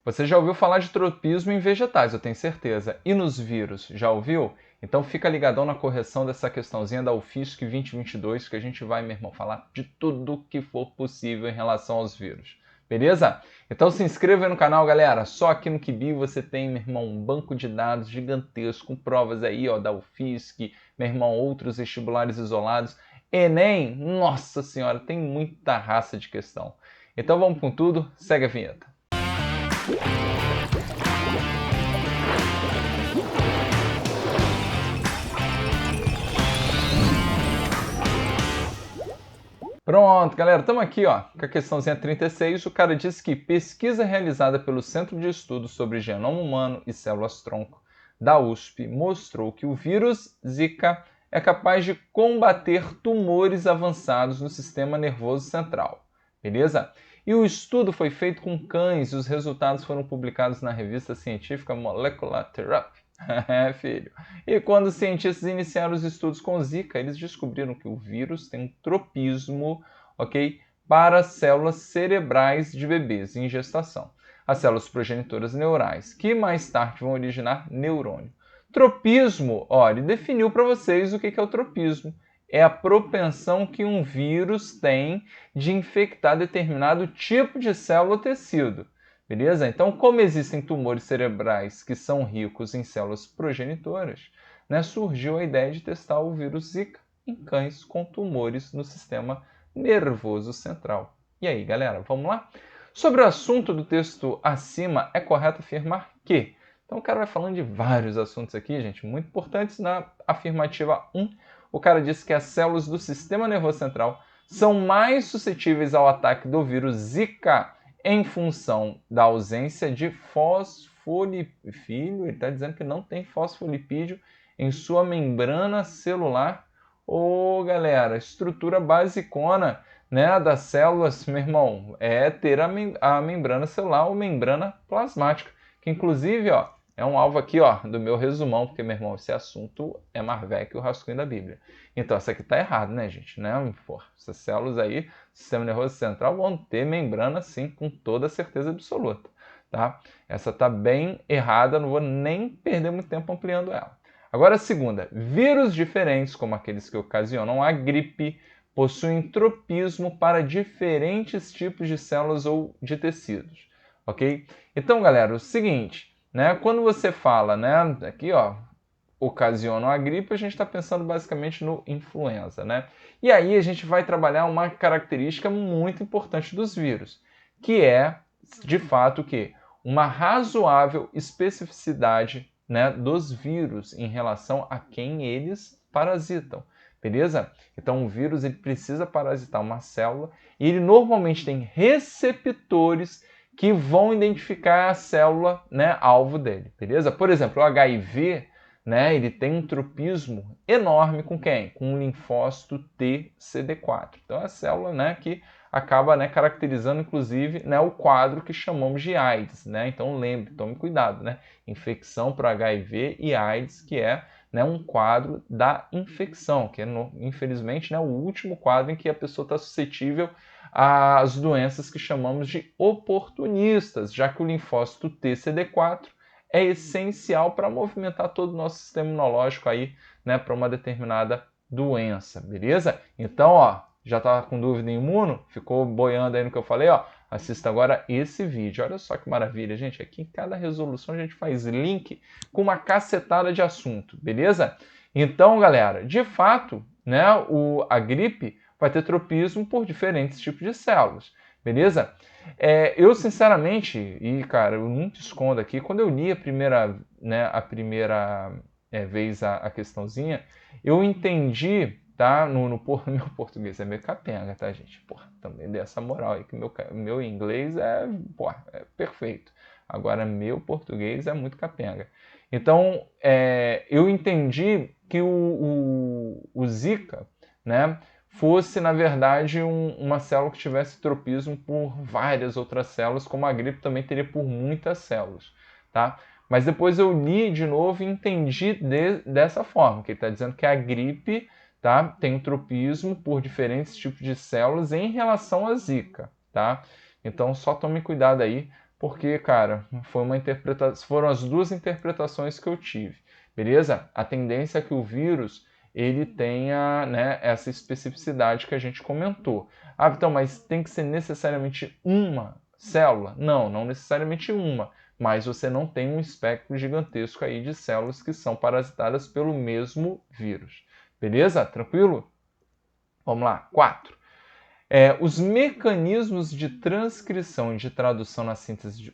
Você já ouviu falar de tropismo em vegetais, eu tenho certeza. E nos vírus, já ouviu? Então fica ligadão na correção dessa questãozinha da UFISC 2022, que a gente vai, meu irmão, falar de tudo que for possível em relação aos vírus. Beleza? Então se inscreva aí no canal, galera. Só aqui no Quibi você tem, meu irmão, um banco de dados gigantesco, com provas aí, ó, da UFISC, meu irmão, outros vestibulares isolados. Enem, nossa senhora, tem muita raça de questão. Então vamos com tudo, segue a vinheta. Pronto, galera, estamos aqui ó, com a questãozinha 36. O cara disse que pesquisa realizada pelo Centro de Estudos sobre Genoma Humano e Células-Tronco da USP mostrou que o vírus Zika é capaz de combater tumores avançados no sistema nervoso central. Beleza? E o estudo foi feito com cães e os resultados foram publicados na revista científica Molecular Therapy. É, filho. E quando os cientistas iniciaram os estudos com Zika, eles descobriram que o vírus tem um tropismo, ok, para células cerebrais de bebês em gestação, as células progenitoras neurais, que mais tarde vão originar neurônio. Tropismo, olha, ele definiu para vocês o que é o tropismo. É a propensão que um vírus tem de infectar determinado tipo de célula ou tecido. Beleza? Então, como existem tumores cerebrais que são ricos em células progenitoras, né, surgiu a ideia de testar o vírus Zika em cães com tumores no sistema nervoso central. E aí, galera, vamos lá? Sobre o assunto do texto acima, é correto afirmar que... Então, o cara vai falando de vários assuntos aqui, gente, muito importantes. Na afirmativa 1, o cara disse que as células do sistema nervoso central são mais suscetíveis ao ataque do vírus Zika em função da ausência de fosfolipídio. Ele está dizendo que não tem fosfolipídio em sua membrana celular. Ô, galera, estrutura basicona, né, das células, meu irmão, é ter a membrana celular ou membrana plasmática, que inclusive, ó, é um alvo aqui, ó, do meu resumão, porque, meu irmão, esse assunto é mais velho que o rascunho da Bíblia. Então, essa aqui tá errado, né, gente? Né? Pô, essas células aí, sistema nervoso central, vão ter membrana, sim, com toda certeza absoluta, tá? Essa tá bem errada, não vou nem perder muito tempo ampliando ela. Agora, a segunda. Vírus diferentes, como aqueles que ocasionam a gripe, possuem tropismo para diferentes tipos de células ou de tecidos, ok? Então, galera, o seguinte... Né? Quando você fala, né, aqui, ó, ocasiona a gripe, a gente está pensando basicamente no influenza, né? E aí a gente vai trabalhar uma característica muito importante dos vírus, que é, de fato, que uma razoável especificidade, né, dos vírus em relação a quem eles parasitam, beleza? Então o vírus ele precisa parasitar uma célula e ele normalmente tem receptores que vão identificar a célula, né, alvo dele, beleza? Por exemplo, o HIV, né, ele tem um tropismo enorme com quem? Com o linfócito T CD4. Então é a célula, né, que acaba, né, caracterizando inclusive, né, o quadro que chamamos de AIDS, né? Então lembre, tome cuidado, né? Infecção para HIV e AIDS, que é, né, um quadro da infecção, que é, infelizmente, né, o último quadro em que a pessoa está suscetível às doenças que chamamos de oportunistas, já que o linfócito TCD4 é essencial para movimentar todo o nosso sistema imunológico aí, né, para uma determinada doença, beleza? Então, ó, já está com dúvida em imuno? Ficou boiando aí no que eu falei? Ó, assista agora esse vídeo. Olha só que maravilha, gente. Aqui em cada resolução a gente faz link com uma cacetada de assunto, beleza? Então, galera, de fato, né, a gripe vai ter tropismo por diferentes tipos de células, beleza? Eu, sinceramente, e cara, eu nunca escondo aqui, quando eu li a primeira vez a questãozinha, eu entendi, tá? No meu português é meio capenga, tá, gente? Porra, também dei essa moral aí, que meu inglês é perfeito. Agora, meu português é muito capenga. Então, eu entendi que o Zika, né, fosse, na verdade, uma célula que tivesse tropismo por várias outras células, como a gripe também teria por muitas células, tá? Mas depois eu li de novo e entendi dessa forma, que ele está dizendo que a gripe, tá, tem um tropismo por diferentes tipos de células em relação à Zika, tá? Então só tome cuidado aí porque, cara, foram as duas interpretações que eu tive, beleza? A tendência é que o vírus ele tenha, né, essa especificidade que a gente comentou. Ah, então, mas tem que ser necessariamente uma célula? Não, não necessariamente uma, mas você não tem um espectro gigantesco aí de células que são parasitadas pelo mesmo vírus. Beleza? Tranquilo? Vamos lá. 4. Os mecanismos de transcrição e de tradução na síntese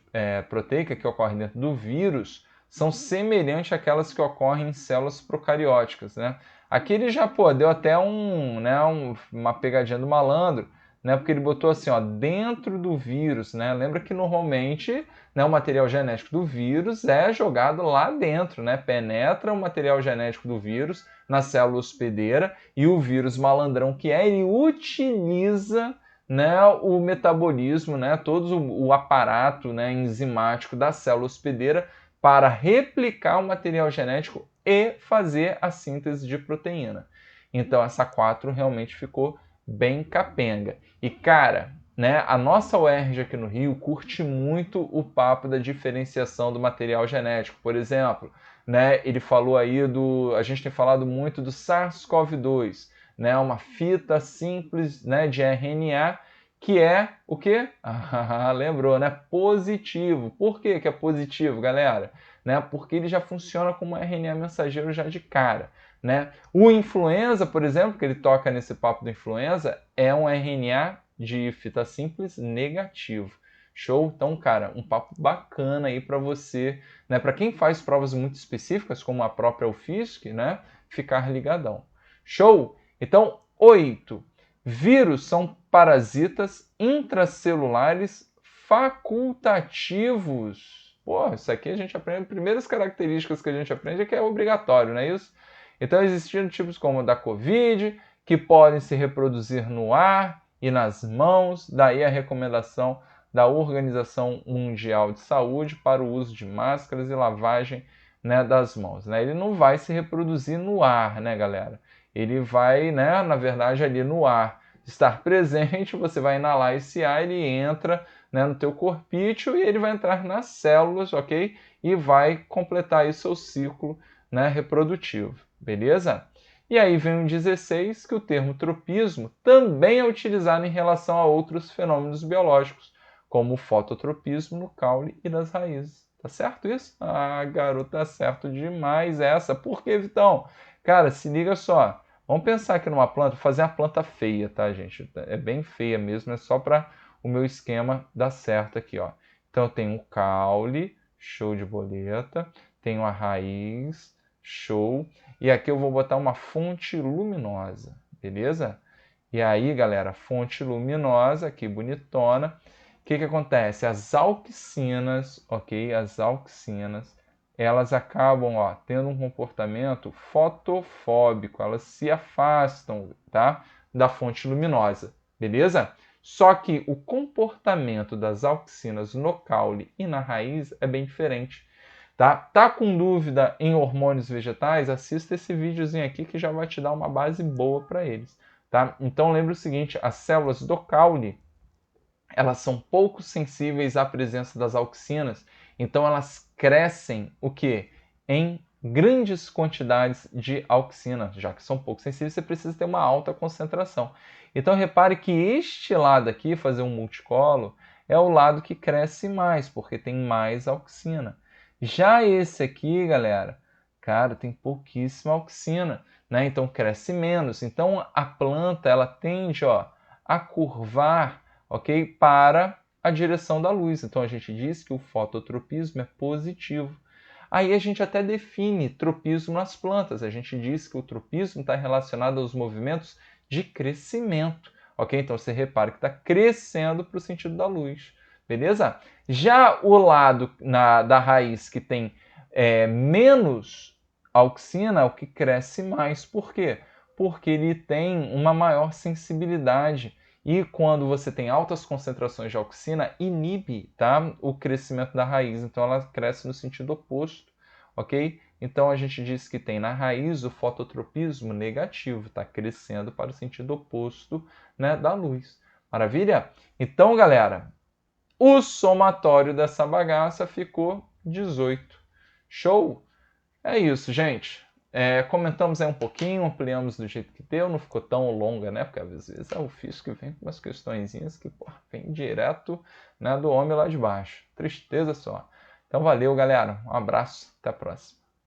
proteica que ocorrem dentro do vírus são semelhantes àquelas que ocorrem em células procarióticas, né? Aqui ele já deu até uma pegadinha do malandro, né? Porque ele botou assim, ó, dentro do vírus, né? Lembra que normalmente, né, o material genético do vírus é jogado lá dentro, né? Penetra o material genético do vírus na célula hospedeira e o vírus malandrão que ele utiliza, né, o metabolismo, né, todo o aparato, né, enzimático da célula hospedeira para replicar o material genético e fazer a síntese de proteína. Então essa 4 realmente ficou bem capenga. E cara, né, a nossa UERJ aqui no Rio curte muito o papo da diferenciação do material genético. Por exemplo, né, ele falou aí a gente tem falado muito do SARS-CoV-2, né, uma fita simples, né, de RNA que é o quê? Ah, lembrou, né? Positivo. Por que é positivo, galera? Né? Porque ele já funciona como RNA mensageiro já de cara. Né? O influenza, por exemplo, que ele toca nesse papo do influenza, é um RNA de fita simples negativo. Show? Então, cara, um papo bacana aí para você, né? Para quem faz provas muito específicas, como a própria UFSC, né? Ficar ligadão. Show? Então, 8. Vírus são parasitas intracelulares facultativos. Pô, isso aqui a gente aprende. Primeiras características que a gente aprende é que é obrigatório, não é isso? Então, existindo tipos como o da Covid, que podem se reproduzir no ar e nas mãos, daí a recomendação da Organização Mundial de Saúde para o uso de máscaras e lavagem, né, das mãos. Né? Ele não vai se reproduzir no ar, né, galera? Ele vai, né, na verdade, ali no ar estar presente, você vai inalar esse ar, ele entra, né, no teu corpício e ele vai entrar nas células, ok? E vai completar aí seu ciclo, né, reprodutivo, beleza? E aí vem o 16, que o termo tropismo também é utilizado em relação a outros fenômenos biológicos, como o fototropismo no caule e nas raízes. Tá certo isso? Ah, garoto, tá certo demais essa. Por que, Vitão? Cara, se liga só. Vamos pensar aqui numa planta, fazer a planta feia, tá, gente? É bem feia mesmo, é só para o meu esquema dar certo aqui, ó. Então eu tenho o caule, show de boleta, tenho a raiz, show, e aqui eu vou botar uma fonte luminosa, beleza? E aí, galera, fonte luminosa, aqui bonitona. O que acontece? As auxinas, ok? As auxinas, elas acabam, ó, tendo um comportamento fotofóbico, elas se afastam, tá, da fonte luminosa, beleza? Só que o comportamento das auxinas no caule e na raiz é bem diferente. Tá com dúvida em hormônios vegetais? Assista esse videozinho aqui que já vai te dar uma base boa para eles. Tá? Então lembre o seguinte, as células do caule, elas são pouco sensíveis à presença das auxinas, então elas crescem o quê? Em grandes quantidades de auxina, já que são pouco sensíveis, você precisa ter uma alta concentração. Então repare que este lado aqui, fazer um multicolo, é o lado que cresce mais, porque tem mais auxina. Já esse aqui, galera, cara, tem pouquíssima auxina, né? Então cresce menos. Então a planta ela tende, ó, a curvar, ok, para a direção da luz. Então a gente diz que o fototropismo é positivo. Aí a gente até define tropismo nas plantas. A gente diz que o tropismo está relacionado aos movimentos de crescimento, ok? Então você repara que está crescendo para o sentido da luz. Beleza? Já o lado da raiz que tem menos auxina, é o que cresce mais. Por quê? Porque ele tem uma maior sensibilidade. E quando você tem altas concentrações de auxina, inibe, tá, o crescimento da raiz. Então ela cresce no sentido oposto, ok? Então a gente diz que tem na raiz o fototropismo negativo, está crescendo para o sentido oposto, né, da luz. Maravilha? Então, galera, O somatório dessa bagaça ficou 18. Show? É isso, gente. Comentamos aí um pouquinho, ampliamos do jeito que deu, não ficou tão longa, né? Porque às vezes é o físico que vem com umas questõezinhas que vem direto, né, do homem lá de baixo. Tristeza só. Então valeu, galera. Um abraço, até a próxima.